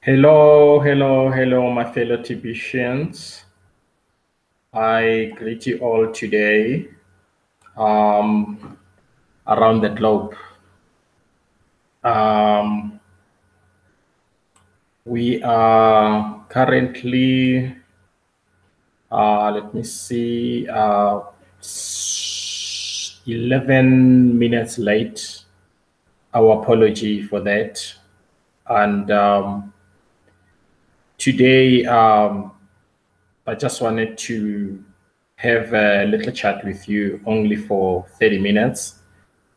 Hello, hello, hello, my fellow TBCians. I greet you all today um, around the globe. Um, we are currently, let me see, 11 minutes late. Our apology for that. And today, I just wanted to have a little chat with you only for 30 minutes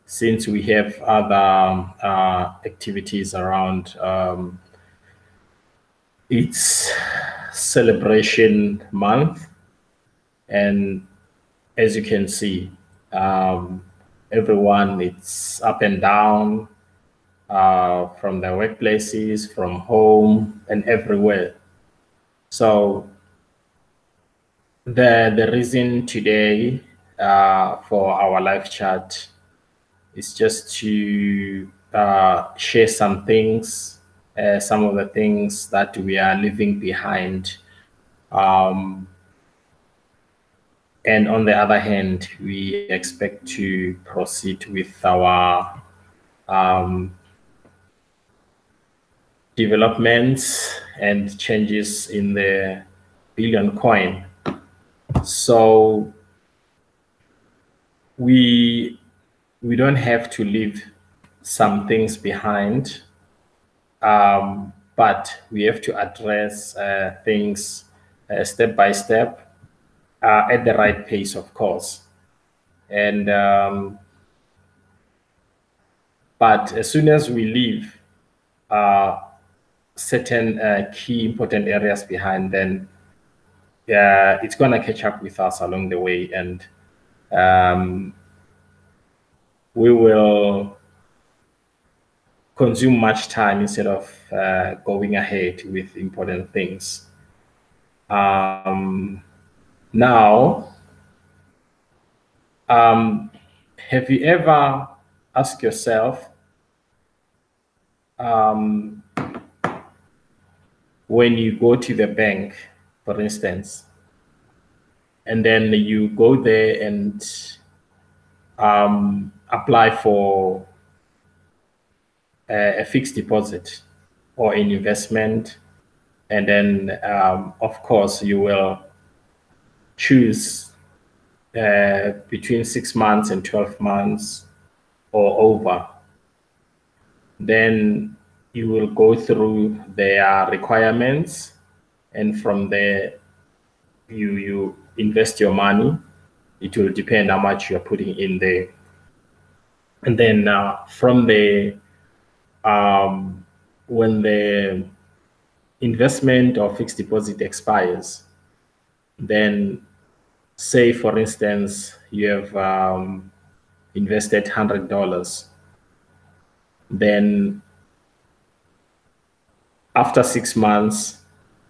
since we have other activities around its celebration month. And as you can see, um, everyone it's up and down from their workplaces, from home, and everywhere. So the reason today for our live chat is just to share some of the things that we are leaving behind. Um, and on the other hand, we expect to proceed with our um, developments and changes in the billion coin. So we don't have to leave some things behind, but we have to address things step by step at the right pace, of course. And but as soon as we leave certain key important areas behind, then it's gonna catch up with us along the way, and um, we will consume much time instead of going ahead with important things. Now, have you ever asked yourself when you go to the bank, for instance, and then you go there and apply for a fixed deposit or an investment, and then of course you will choose between 6 months and 12 months or over. Then you will go through their requirements, and from there you invest your money. It will depend how much you're putting in there. And then from the when the investment or fixed deposit expires, then say for instance you have invested $100, then after 6 months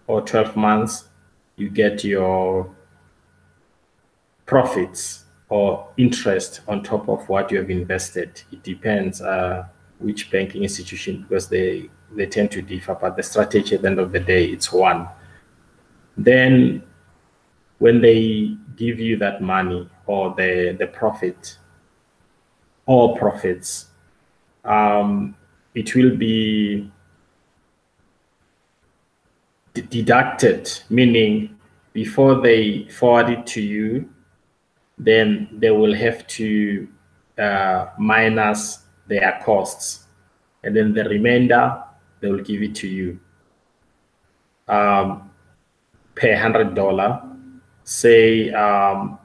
or 12 months you get your profits or interest on top of what you have invested. It depends which banking institution, because they tend to differ, but the strategy at the end of the day, it's one. Then when they give you that money or the profit or profits, it will be deducted, meaning before they forward it to you, then they will have to minus their costs, and then the remainder they will give it to you per $100. Say I'll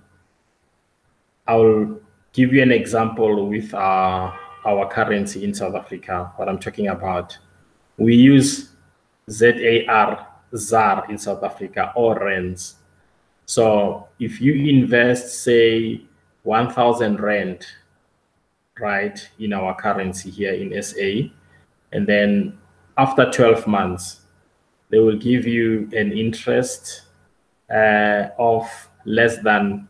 give you an example with our currency in South Africa. What I'm talking about, we use ZAR in South Africa, or rands. So if you invest, say, 1,000 rand, right, in our currency here in SA, and then after 12 months, they will give you an interest of less than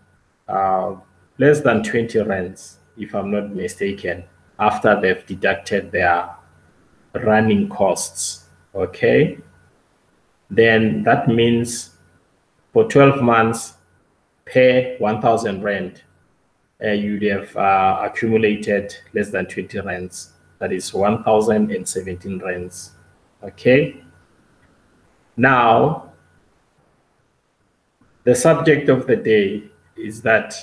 20 rands, if I'm not mistaken, after they've deducted their running costs. Okay. Then that means for 12 months, per 1,000 rand, you'd have accumulated less than 20 rands. That is 1,017 rands. Okay. Now, the subject of the day is that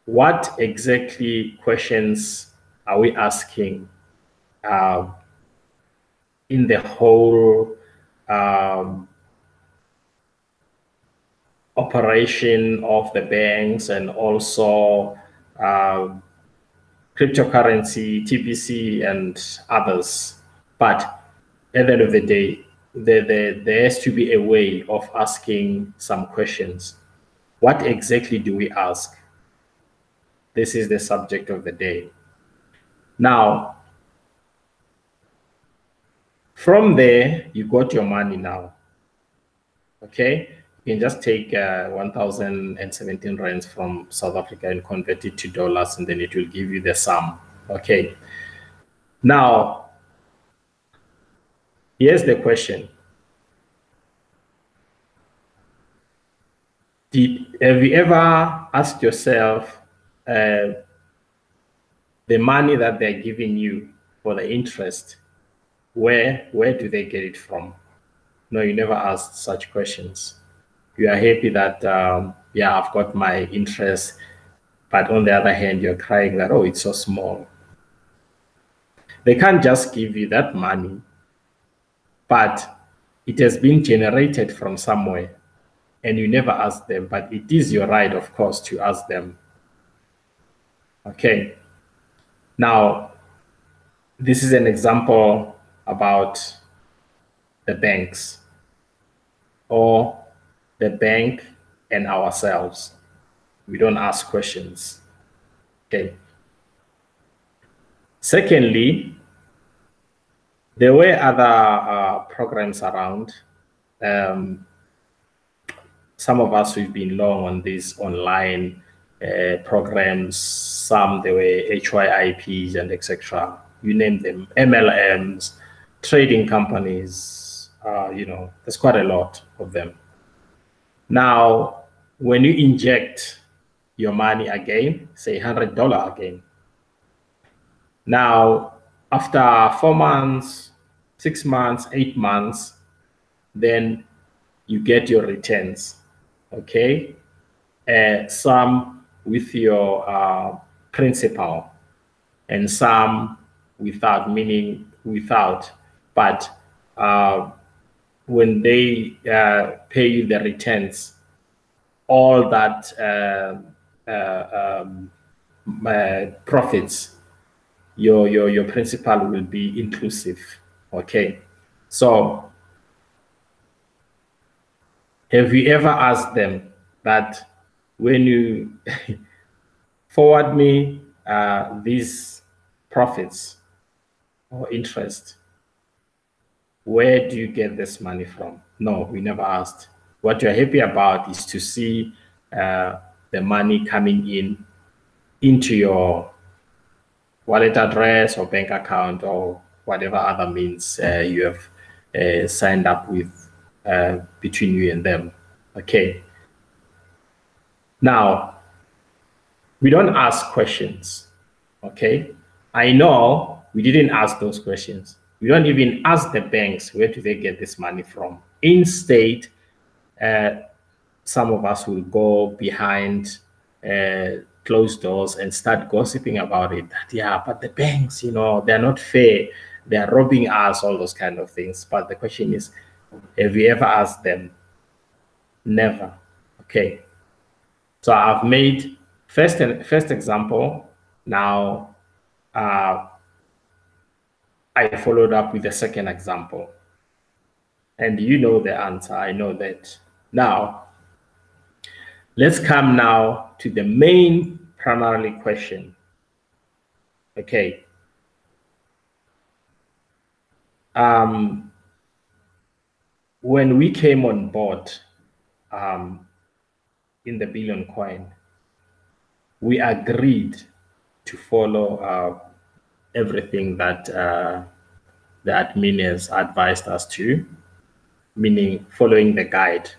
what exactly questions are we asking in the whole operation of the banks and also cryptocurrency, TBC, and others. But at the end of the day, there has to be a way of asking some questions. What exactly do we ask? This is the subject of the day. Now, from there, you got your money now. Okay, you can just take 1,017 rands from South Africa and convert it to dollars, and then it will give you the sum. Okay, now here's the question. Have you ever asked yourself the money that they're giving you for the interest, where do they get it from? No, you never asked such questions. You are happy that, yeah, I've got my interest, but on the other hand, you're crying that, oh, it's so small. They can't just give you that money, but it has been generated from somewhere, and you never ask them, but it is your right, of course, to ask them. Okay. Now, this is an example about the banks or the bank and ourselves. We don't ask questions. Okay. Secondly, there were other programs around. Some of us, we've been long on these online programs. Some, they were HYIPs and etc. You name them, MLMs, trading companies, you know, there's quite a lot of them. Now, when you inject your money again, say $100 again, now after 4 months, 6 months, 8 months, then you get your returns, okay? Some with your principal and some without, meaning without, but when they pay you the returns, all that profits, your principal will be inclusive. Okay, so have you ever asked them that when you forward me these profits or interest, where do you get this money from? No, we never asked. What you're happy about is to see the money coming into your wallet address or bank account or whatever other means you have signed up with between you and them. Okay. Now, we don't ask questions. Okay. I know we didn't ask those questions. We don't even ask the banks, where do they get this money from? Instead, some of us will go behind closed doors and start gossiping about it. That, yeah, but the banks, you know, they're not fair. They're robbing us, all those kind of things. But the question is, have you ever asked them? Never. Okay. So I've made first example. Now, I followed up with the second example. And you know the answer. I know that. Now, let's come now to the main primarily question. Okay. When we came on board in the Billion Coin, we agreed to follow everything that the admin has advised us to, meaning following the guide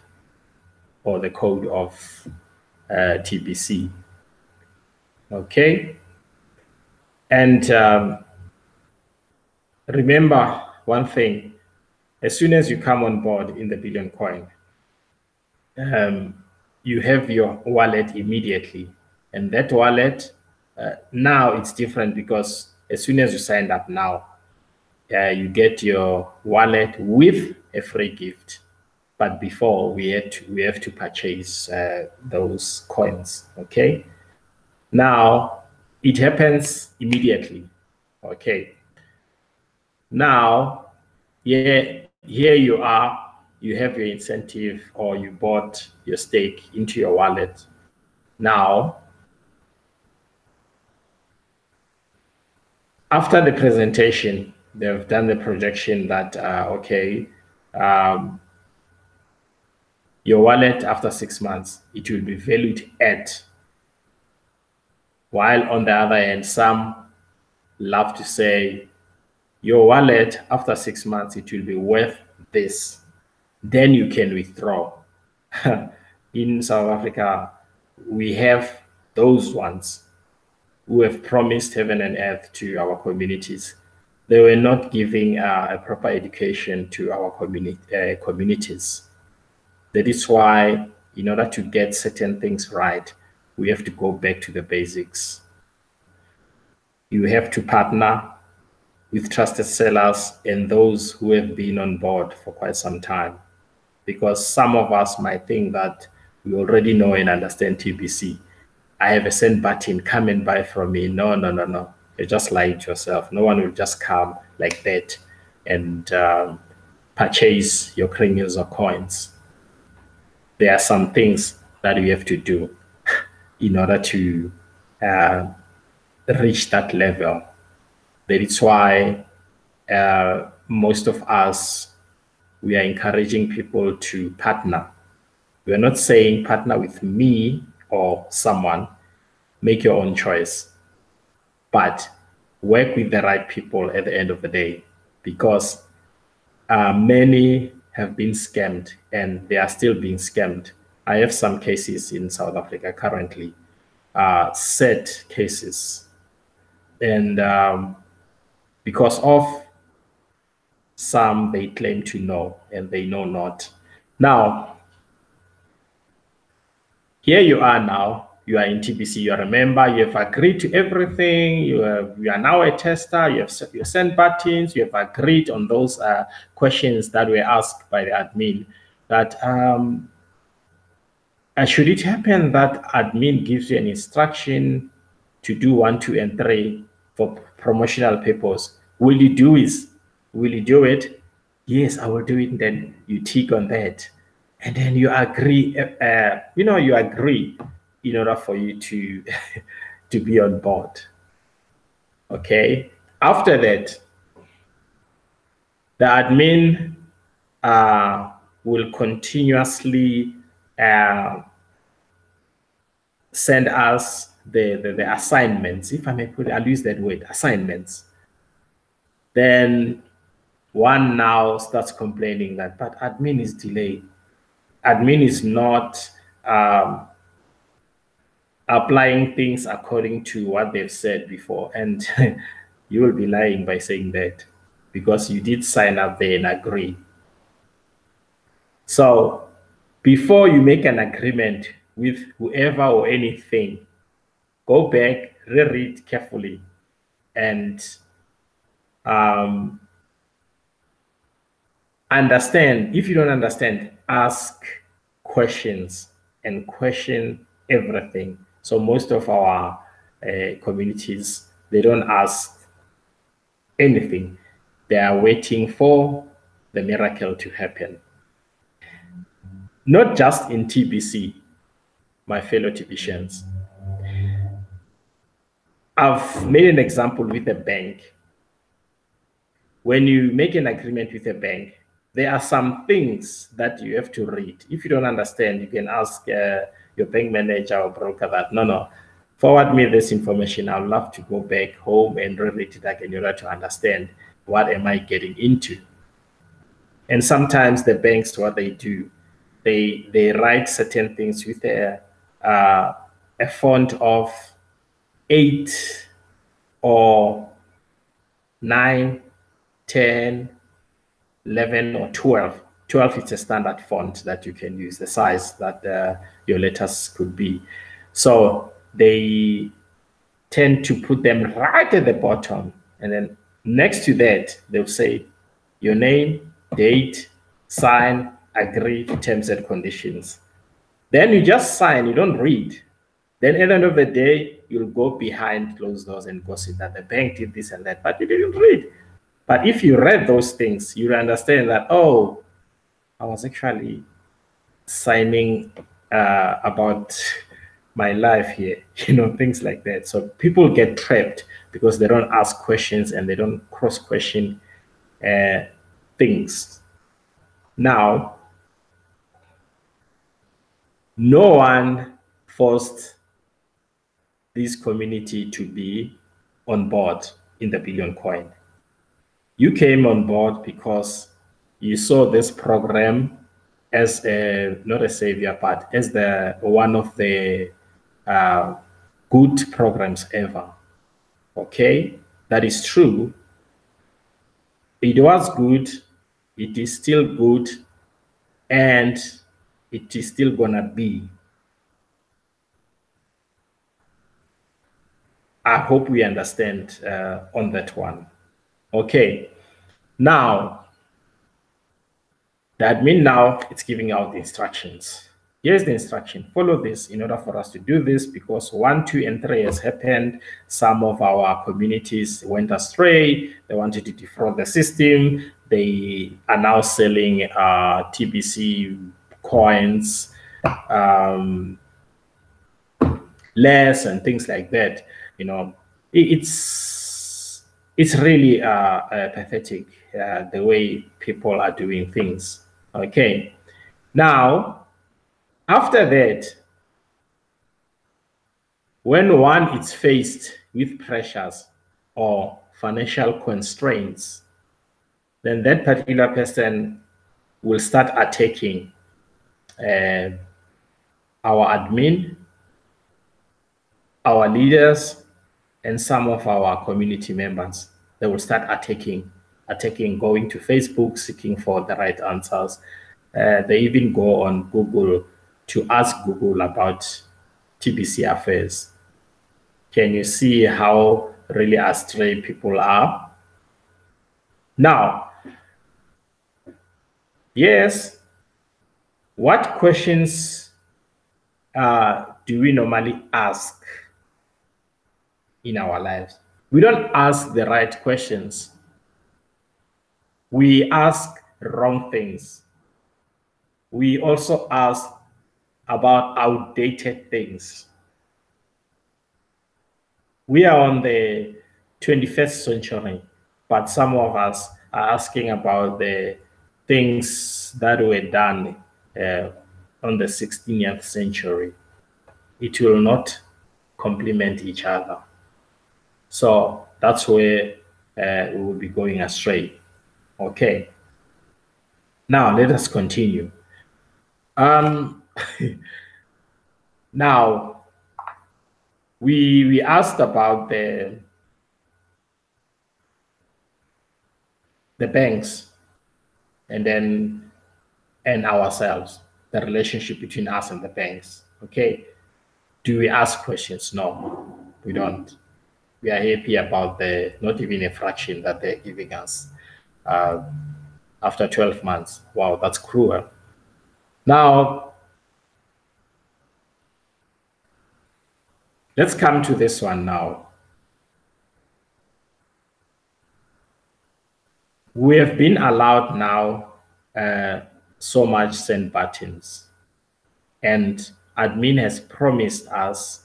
or the code of TBC. Okay. And remember one thing, as soon as you come on board in the Billion Coin, you have your wallet immediately. And that wallet, now it's different because as soon as you signed up now, you get your wallet with a free gift. But before we have to purchase those coins. Okay. Now it happens immediately. Okay. Now, here you are. You have your incentive, or you bought your stake into your wallet. Now, after the presentation, they've done the projection that your wallet after 6 months, it will be valued at. While on the other hand, some love to say your wallet after 6 months, it will be worth this. Then you can withdraw. In South Africa, we have those ones who have promised heaven and earth to our communities. They were not giving a proper education to our communities. That is why, in order to get certain things right, we have to go back to the basics. You have to partner with trusted sellers and those who have been on board for quite some time. Because some of us might think that we already know and understand TBC. I have a send button, come and buy from me. No. You're just lying to yourself. No one will just come like that and purchase your criminals or coins. There are some things that we have to do in order to reach that level. That is why most of us, we are encouraging people to partner. We are not saying partner with me or someone, make your own choice, but work with the right people at the end of the day, because many have been scammed and they are still being scammed. I have some cases in South Africa currently, sad cases, and because of some they claim to know and they know not. Now, here you are now, you are in TBC, you are a member, you have agreed to everything, you are now a tester, you sent buttons, you have agreed on those questions that were asked by the admin, that should it happen that admin gives you an instruction to do 1, 2, and 3 for promotional purpose, will you do it? Will you do it? Yes, I will do it. And then you tick on that. And then you agree, you agree in order for you to, to be on board. Okay. After that, the admin will continuously send us the assignments, if I may put it, I'll use that word, assignments. Then one now starts complaining that, but admin is delayed. Admin is not applying things according to what they've said before. And you will be lying by saying that, because you did sign up there and agree. So before you make an agreement with whoever or anything, go back, reread carefully, and understand. If you don't understand, ask questions and question everything. So most of our communities, they don't ask anything. They are waiting for the miracle to happen. Not just in TBC, my fellow TBCians. I've made an example with a bank. When you make an agreement with a bank, there are some things that you have to read. If you don't understand, you can ask your bank manager or broker that, no, forward me this information. I'd love to go back home and read it again in order to understand. what am I getting into? And sometimes the banks, what they do, they write certain things with a font of 8 or 9, 10, 11, or 12. 12 is a standard font that you can use, the size that your letters could be. So they tend to put them right at the bottom. And then next to that, they'll say your name, date, sign, agree to terms and conditions. Then you just sign, you don't read. Then at the end of the day, you'll go behind closed doors and gossip that the bank did this and that, but you didn't read. But if you read those things, you'll understand that, oh, I was actually signing about my life here, things like that. So people get trapped because they don't ask questions and they don't cross-question things. Now, no one forced this community to be on board in the Billion Coin. You came on board because you saw this program as not a savior, but as one of the good programs ever. Okay, that is true. It was good. It is still good, and it is still gonna be. I hope we understand on that one. Okay, now the admin now it's giving out the instructions. Here's the instruction. Follow this in order for us to do this because 1, 2, and 3 has happened. Some of our communities went astray. They wanted to defraud the system. They are now selling TBC coins, less and things like that. It's really pathetic the way people are doing things. Okay, now after that, when one is faced with pressures or financial constraints, then that particular person will start attacking our admin, our leaders, and some of our community members. They will start attacking, going to Facebook, seeking for the right answers. They even go on Google to ask Google about TBC affairs. Can you see how really astray people are? Now, yes, what questions do we normally ask in our lives? We don't ask the right questions. We ask wrong things. We also ask about outdated things. We are on the 21st century, but some of us are asking about the things that were done on the 16th century. It will not complement each other. So that's where we will be going astray. Okay. Now let us continue. Now we asked about the banks and ourselves, the relationship between us and the banks. Okay. Do we ask questions? No, we don't. We are happy about not even a fraction that they're giving us after 12 months. Wow, that's cruel. Now, let's come to this one now. We have been allowed now so much send buttons, and admin has promised us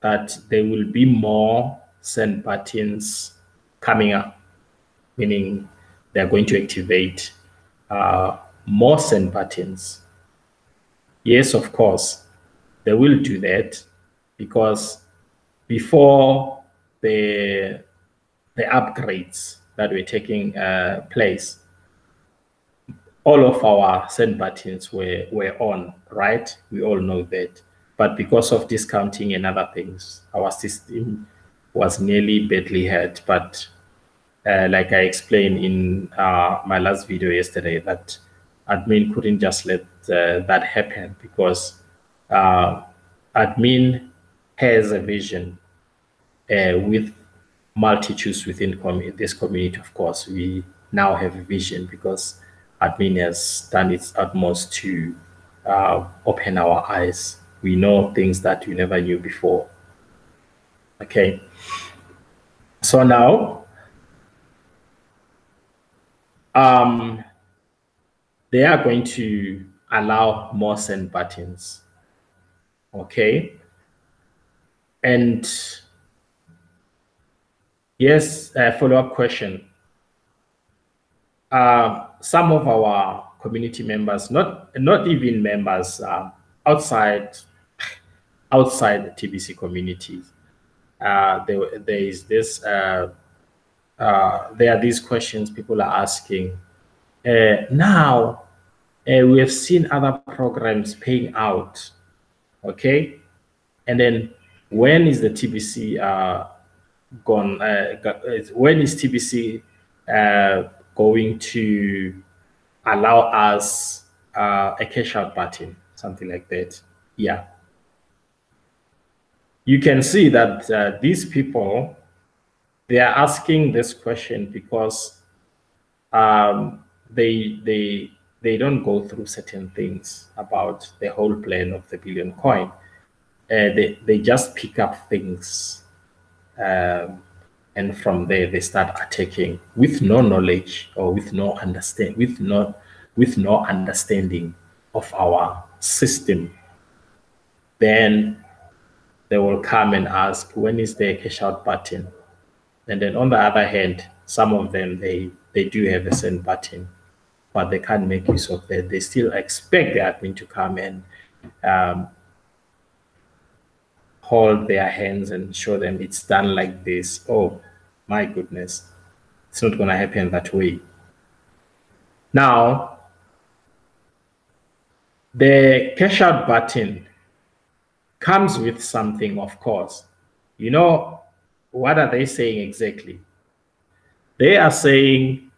that there will be more send buttons coming up, meaning they're going to activate more send buttons. Yes, of course, they will do that because before the upgrades, that were taking place, all of our send buttons were on, right? We all know that. But because of discounting and other things, our system was nearly badly hurt. But like I explained in my last video yesterday, that admin couldn't just let that happen, because admin has a vision with multitudes within this community. Of course, we now have a vision because admin has done its utmost to open our eyes. We know things that we never knew before. Okay. So now, they are going to allow more send buttons. Okay. And yes, follow-up question. Some of our community members, not even members, outside the TBC community, there is this. There are these questions people are asking. Now, we have seen other programs paying out. Okay, and then when is the TBC gone? When is TBC going to allow us a cash out button, something like that? Yeah. You can see that these people, they are asking this question because they don't go through certain things about the whole plan of the billion coin. They just pick up things, and from there they start attacking with no knowledge or with no understanding of our system. Then they will come and ask, when is the cash out button? And then on the other hand, some of them, they do have a send button, but they can't make use of that. They still expect the admin to come and hold their hands and show them it's done like this. Oh my goodness, it's not going to happen that way. Now, the cash out button comes with something, of course. You know, what are they saying exactly? They are saying,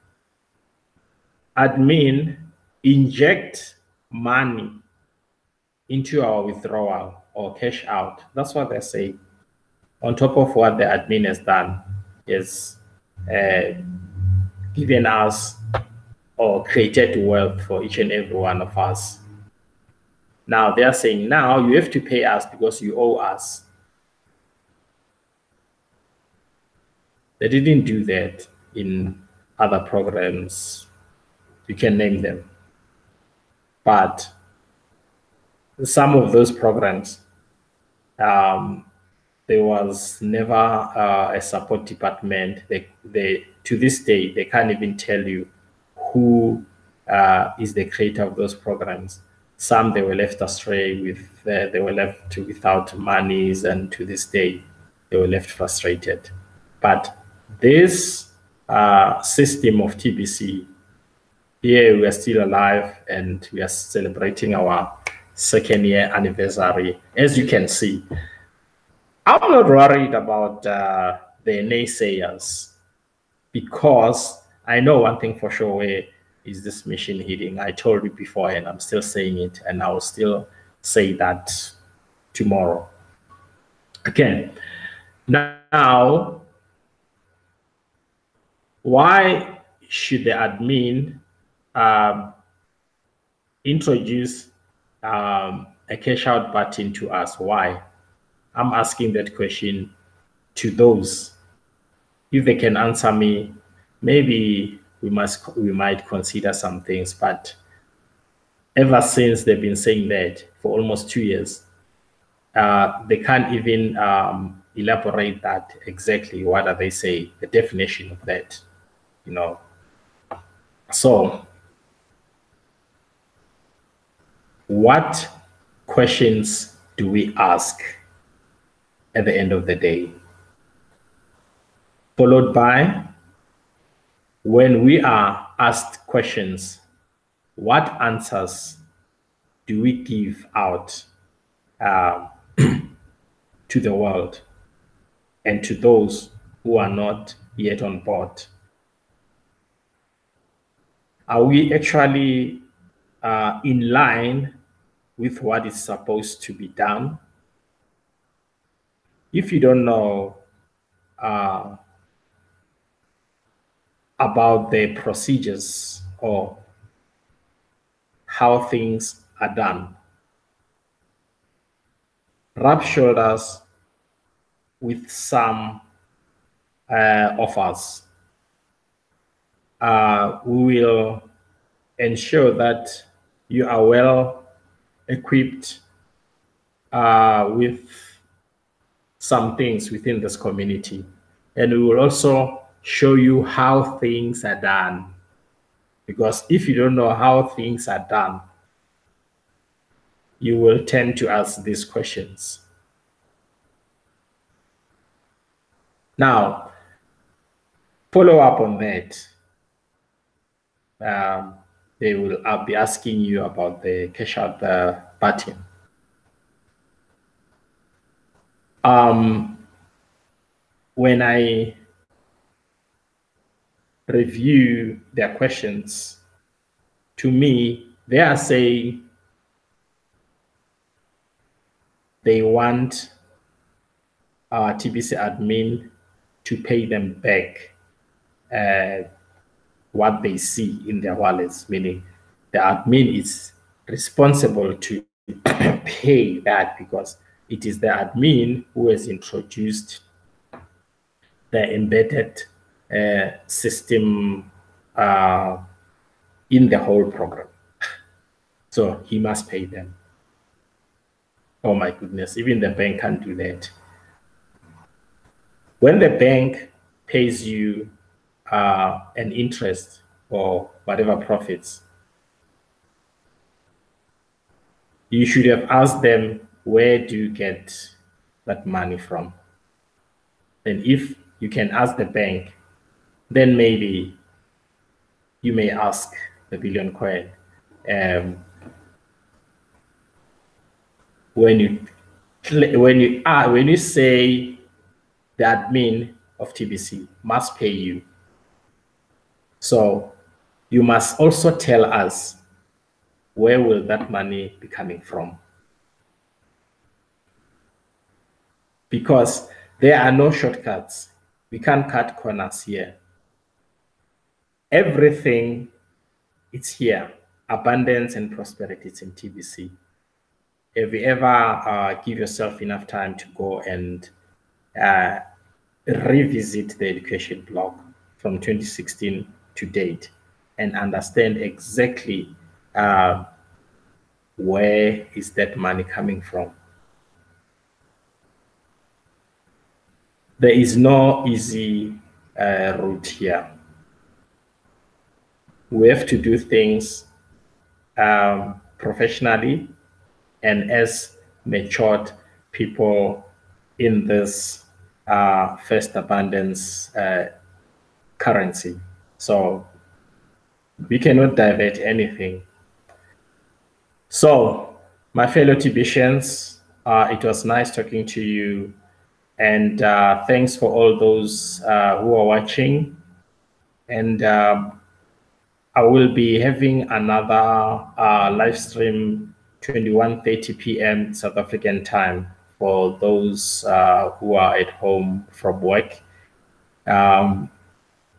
admin, inject money into our withdrawal or cash out. That's what they're saying. On top of what the admin has done, is given us or created wealth for each and every one of us. Now they are saying, now you have to pay us because you owe us. They didn't do that in other programs. You can name them. But some of those programs, there was never a support department. They to this day, they can't even tell you who is the creator of those programs. Some, they were left astray with, they were left without monies, and to this day, they were left frustrated. But this system of TBC, here we are still alive and we are celebrating our second year anniversary. As you can see, I'm not worried about the naysayers, because I know one thing for sure, where is this machine hitting. I told you before, and I'm still saying it, and I will still say that tomorrow. Again, now, why should the admin introduce a cash out button to us? Why? I'm asking that question to those. If they can answer me, maybe we might consider some things. But ever since they've been saying that for almost 2 years, they can't even elaborate that exactly. What are they saying? The definition of that, you know. So, what questions do we ask at the end of the day? Followed by, when we are asked questions, what answers do we give out to the world and to those who are not yet on board? Are we actually in line with what is supposed to be done? If you don't know about the procedures or how things are done, rub shoulders with some of us. We will ensure that you are well equipped with some things within this community. And we will also show you how things are done. Because if you don't know how things are done, you will tend to ask these questions. Now, follow up on that. They will be asking you about the cash out button. When I review their questions, to me, they are saying they want TBC admin to pay them back what they see in their wallets, meaning the admin is responsible to pay that because it is the admin who has introduced the embedded system in the whole program. So he must pay them. Oh my goodness, even the bank can't do that. When the bank pays you an interest or whatever profits, you should have asked them, where do you get that money from? And if you can ask the bank, then maybe you may ask the billion coin. When you say the admin of TBC must pay you, so you must also tell us where will that money be coming from, because there are no shortcuts. We can't cut corners here. Everything is here. Abundance and prosperity is in TBC. Have you ever give yourself enough time to go and revisit the education blog from 2016 to date and understand exactly where is that money coming from? There is no easy route here. We have to do things professionally and as matured people in this first abundance currency. So we cannot divert anything. So my fellow TBCians, it was nice talking to you. And thanks for all those who are watching. And I will be having another live stream 21:30 p.m. South African time for those who are at home from work.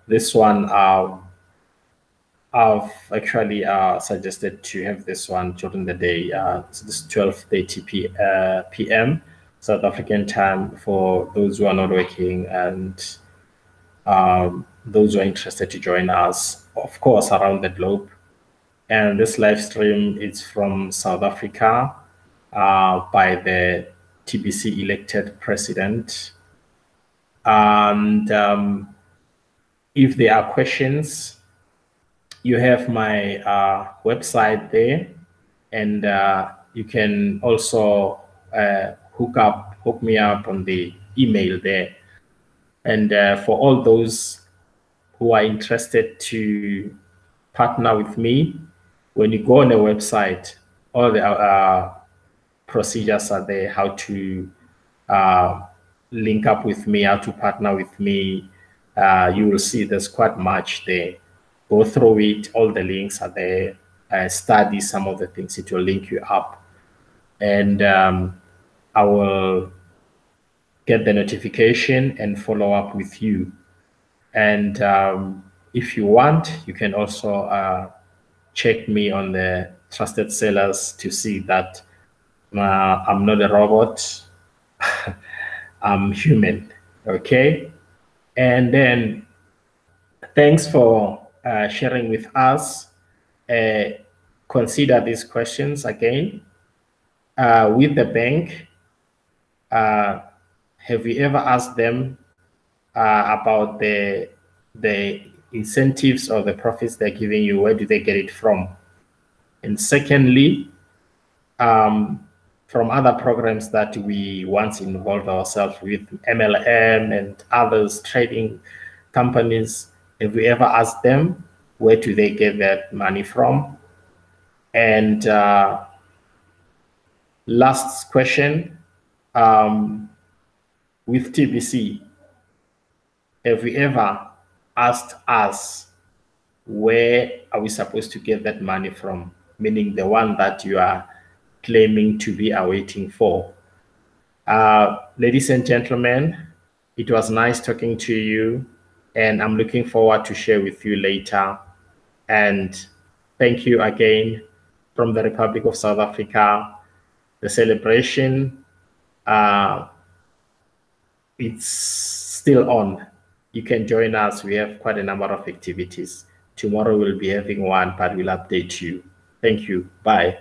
This one I've actually suggested to have this one during the day. So this 12:30 p.m. South African time for those who are not working and those who are interested to join us, of course, around the globe. And this live stream is from South Africa by the TBC elected president. And if there are questions, you have my website there, and you can also hook me up on the email there. And for all those who are interested to partner with me, when you go on the website, all the procedures are there, how to uh, link up with me, how to partner with me. You will see there's quite much there. Go through it, all the links are there. Study some of the things, it will link you up. And I will get the notification and follow up with you. And if you want, you can also check me on the trusted sellers to see that I'm not a robot. I'm human. Okay. And then thanks for sharing with us. Consider these questions again. With the bank, have you ever asked them about the incentives or the profits they're giving you? Where do they get it from? And secondly, from other programs that we once involved ourselves with, MLM and others, trading companies, have we ever asked them where do they get that money from? And last question, with TBC, have we ever asked us where are we supposed to get that money from? Meaning the one that you are claiming to be awaiting for. Ladies and gentlemen, it was nice talking to you, and I'm looking forward to share with you later. And thank you again from the Republic of South Africa. The celebration, it's still on. You can join us. We have quite a number of activities. Tomorrow we'll be having one, but we'll update you. Thank you. Bye.